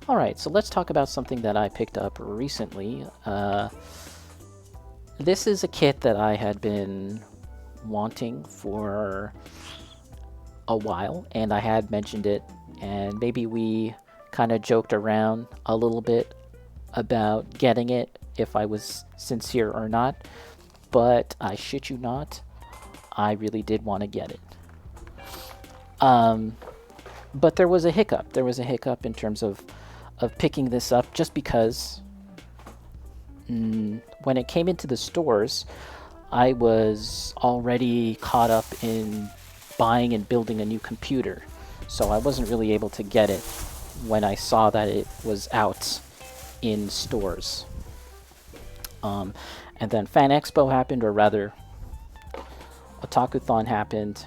Alright, so let's talk about something that I picked up recently. This is a kit that I had been wanting for a while, and I had mentioned it, and maybe we kind of joked around a little bit about getting it, if I was sincere or not, but I shit you not, I really did want to get it. But there was a hiccup. There was a hiccup in terms of picking this up, just because when it came into the stores, I was already caught up in buying and building a new computer, so I wasn't really able to get it when I saw that it was out in stores. And then Fan Expo happened, or rather, Otakuthon happened,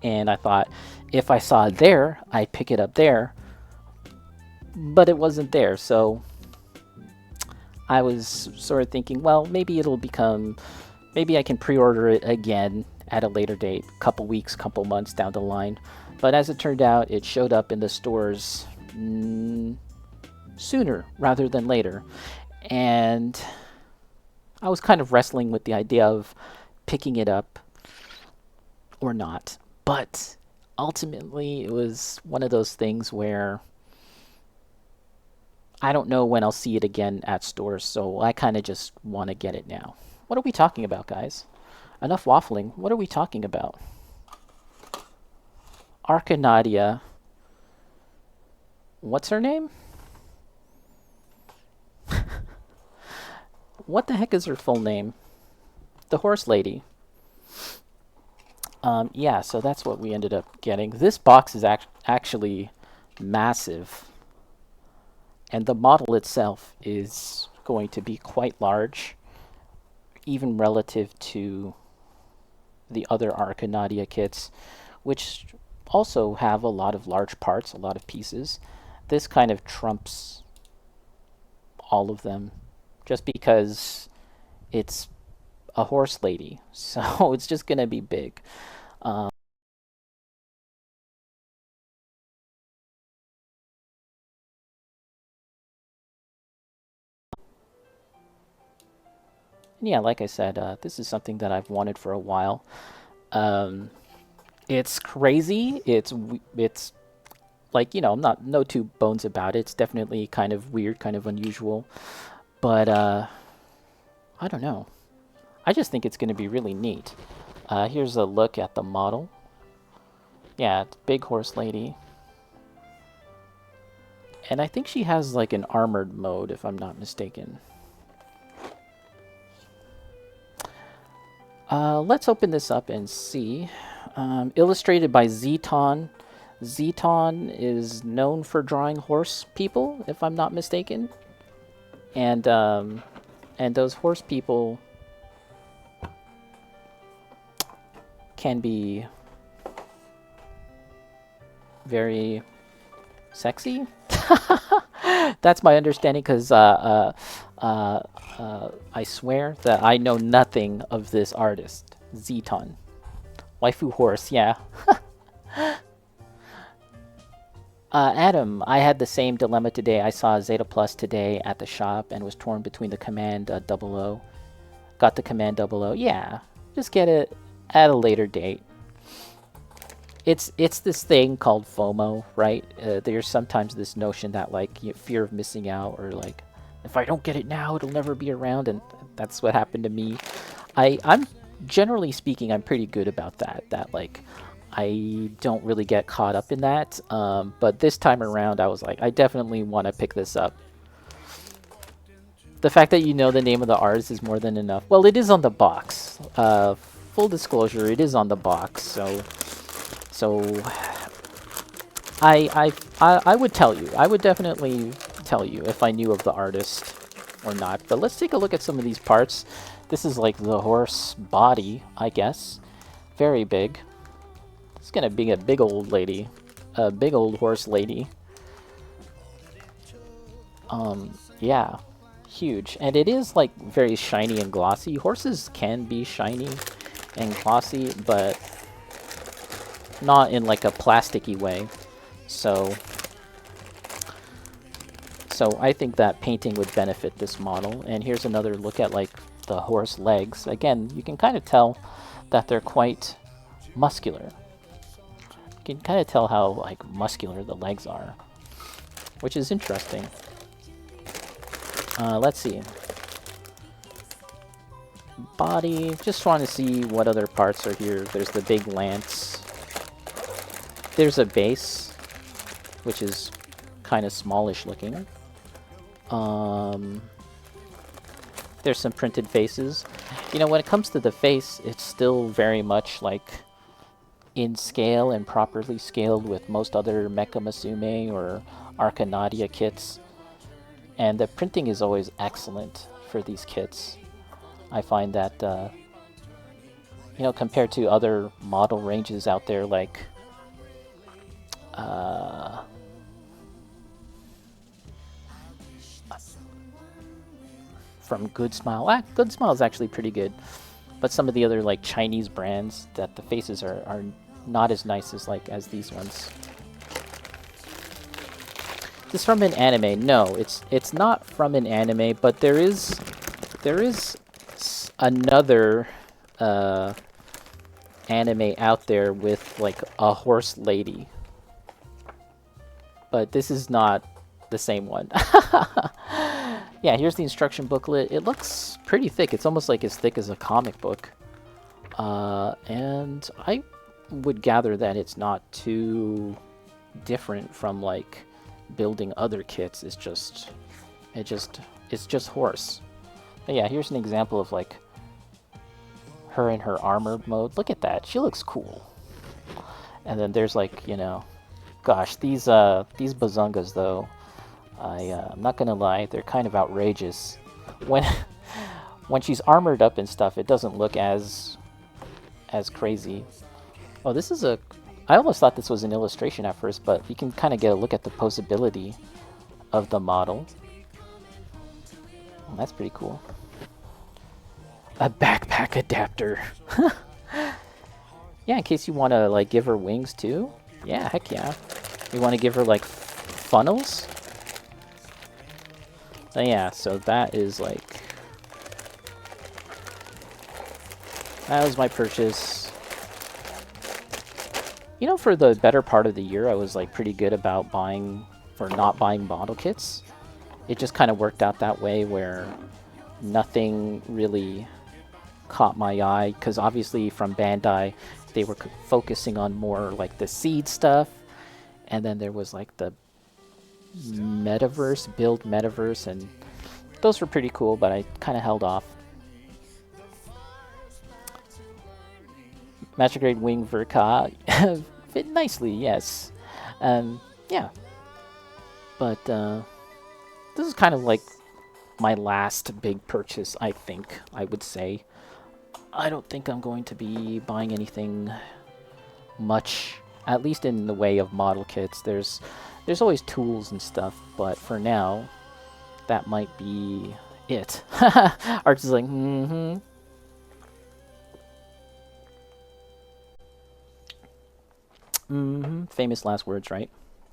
and I thought, if I saw it there, I'd pick it up there, but it wasn't there, so I was sort of thinking, well, maybe maybe I can pre-order it again at a later date, couple weeks, couple months down the line. But as it turned out, it showed up in the stores sooner rather than later, and I was kind of wrestling with the idea of picking it up or not. But ultimately, it was one of those things where I don't know when I'll see it again at stores, so I kind of just want to get it now. What are we talking about, guys? Enough waffling. What are we talking about? Arcanadea. What's her name? What the heck is her full name? The horse lady. Yeah, so that's what we ended up getting. This box is actually massive, and the model itself is going to be quite large, even relative to the other Arcanadea kits, which also have a lot of large parts, a lot of pieces. This kind of trumps all of them, just because it's a horse lady, so it's just gonna be big. Yeah, like I said, this is something that I've wanted for a while. It's crazy. It's like, no two bones about it. It's definitely kind of weird, kind of unusual, but I don't know. I just think it's going to be really neat. Here's a look at the model. Yeah, it's big horse lady. And I think she has like an armored mode, if I'm not mistaken. Let's open this up and see. Illustrated by Zeton. Zeton is known for drawing horse people, if I'm not mistaken. And those horse people can be very sexy. That's my understanding, because I swear that I know nothing of this artist, Zeton. Waifu horse, yeah. Adam, I had the same dilemma today. I saw Zeta Plus today at the shop and was torn between the Command 00. Got the Command 00. Yeah, just get it at a later date. It's this thing called FOMO, right? There's sometimes this notion that, like, fear of missing out, or like, if I don't get it now, it'll never be around, and that's what happened to me. I'm generally speaking, I'm pretty good about that. That, like, I don't really get caught up in that. But this time around, I was like, I definitely want to pick this up. The fact that you know the name of the artist is more than enough. Well, it is on the box. Full disclosure, it is on the box, so I would tell you. I would definitely tell you if I knew of the artist or not. But let's take a look at some of these parts. This is like the horse body, I guess. Very big. It's gonna be a big old lady. A big old horse lady. Yeah. Huge. And it is like very shiny and glossy. Horses can be shiny and glossy, but not in like a plasticky way. So So I think that painting would benefit this model. And here's another look at like the horse legs. Again, you can kind of tell that they're quite muscular. You can kind of tell how like muscular the legs are, which is interesting. Let's see. Body, just want to see what other parts are here. There's the big lance. There's a base, which is kind of smallish looking. There's some printed faces. You know, when it comes to the face, it's still very much like in scale and properly scaled with most other Mecha Musume or Arcanadea kits. And the printing is always excellent for these kits. I find that, you know, compared to other model ranges out there like from Good Smile. Good Smile is actually pretty good, but some of the other like Chinese brands, that the faces are not as nice as these ones. This is from an anime. No, it's not from an anime, but there is another anime out there with like a horse lady, but this is not the same one. Yeah, here's the instruction booklet. It looks pretty thick. It's almost like as thick as a comic book. And I would gather that it's not too different from like building other kits. It's just horse. But yeah, here's an example of like her in her armored mode. Look at that. She looks cool. And then there's like, you know, gosh, these bazungas though, I'm not gonna lie, they're kind of outrageous. When she's armored up and stuff, it doesn't look as crazy. Oh, this is I almost thought this was an illustration at first, but you can kind of get a look at the posability of the model. Oh, that's pretty cool. A backpack adapter. Yeah, in case you want to like give her wings too. Yeah, heck yeah. You want to give her like funnels? Yeah, so that is like... That was my purchase. You know, for the better part of the year, I was like pretty good about not buying model kits. It just kind of worked out that way where nothing really caught my eye, because obviously from Bandai, they were focusing on more like the seed stuff, and then there was like the build metaverse, and those were pretty cool, but I kind of held off. Master Grade Wing Verka fit nicely, yes. Yeah. But this is kind of like my last big purchase, I think, I would say. I don't think I'm going to be buying anything much, at least in the way of model kits. There's always tools and stuff, but for now, that might be it. Arch is like, mm-hmm. Mm-hmm. Famous last words, right?